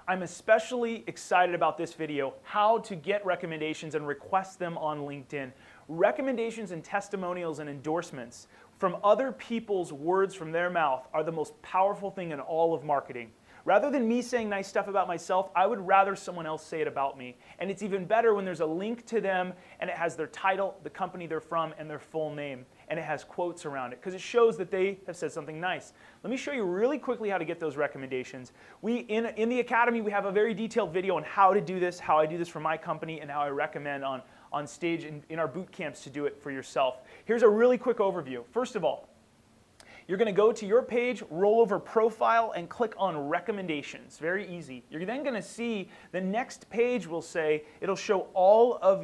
I'm especially excited about this video, how to get recommendations and request them on LinkedIn. Recommendations and testimonials and endorsements from other people's words from their mouth are the most powerful thing in all of marketing. Rather than me saying nice stuff about myself, I would rather someone else say it about me. And it's even better when there's a link to them and it has their title, the company they're from, and their full name. And it has quotes around it because it shows that they have said something nice. Let me show you really quickly how to get those recommendations. In the Academy, we have a very detailed video on how to do this, how I do this for my company, and how I recommend on stage in our boot camps to do it for yourself. Here's a really quick overview. First of all, you're going to go to your page, roll over profile, and click on recommendations. Very easy. You're then going to see the next page will say, it'll show all of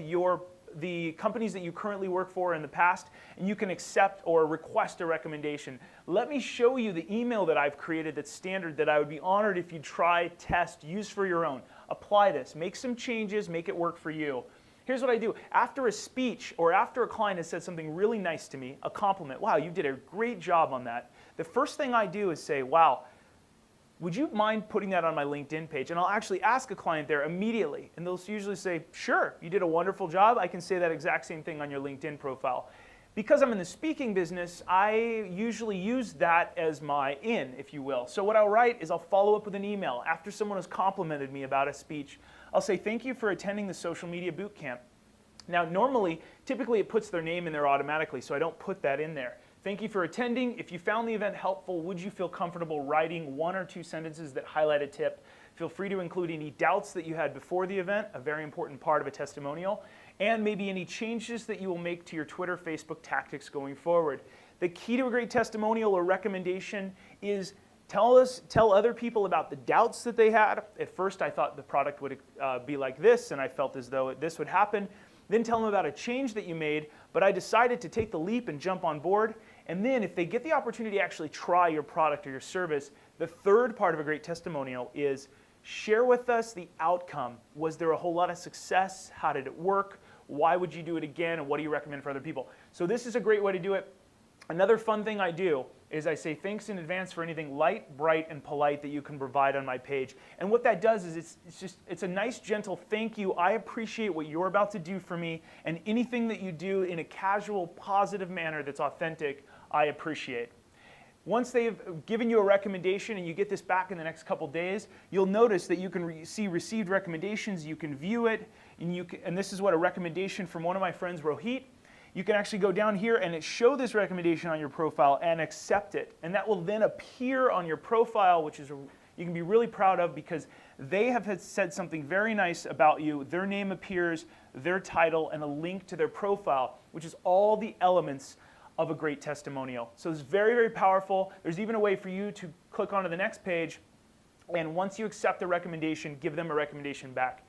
the companies that you currently work for in the past, and you can accept or request a recommendation. Let me show you the email that I've created that's standard that I would be honored if you try, test, use for your own. Apply this. Make some changes. Make it work for you. Here's what I do. After a speech or after a client has said something really nice to me, a compliment, wow, you did a great job on that, the first thing I do is say, wow, would you mind putting that on my LinkedIn page? And I'll actually ask a client there immediately. And they'll usually say, sure, you did a wonderful job. I can say that exact same thing on your LinkedIn profile. Because I'm in the speaking business, I usually use that as my in, if you will. So what I'll write is I'll follow up with an email. After someone has complimented me about a speech, I'll say, thank you for attending the social media boot camp. Now, typically it puts their name in there automatically, so I don't put that in there. Thank you for attending. If you found the event helpful, would you feel comfortable writing 1 or 2 sentences that highlight a tip? Feel free to include any doubts that you had before the event, a very important part of a testimonial, and maybe any changes that you will make to your Twitter, Facebook tactics going forward. The key to a great testimonial or recommendation is tell other people about the doubts that they had. At first, I thought the product would be like this, and I felt as though this would happen. Then tell them about a change that you made, but I decided to take the leap and jump on board. And then if they get the opportunity to actually try your product or your service, the third part of a great testimonial is share with us the outcome. Was there a whole lot of success? How did it work? Why would you do it again? And what do you recommend for other people? So this is a great way to do it. Another fun thing I do is I say thanks in advance for anything light, bright, and polite that you can provide on my page. And what that does is it's a nice, gentle thank you. I appreciate what you're about to do for me, and anything that you do in a casual, positive manner that's authentic, I appreciate. Once they've given you a recommendation and you get this back in the next couple days, you'll notice that you can see received recommendations, you can view it, and this is what a recommendation from one of my friends, Rohit. You can actually go down here and show this recommendation on your profile and accept it. And that will then appear on your profile, which is you can be really proud of because they have said something very nice about you. Their name appears, their title, and a link to their profile, which is all the elements of a great testimonial. So it's very, very powerful. There's even a way for you to click onto the next page, and once you accept the recommendation, give them a recommendation back.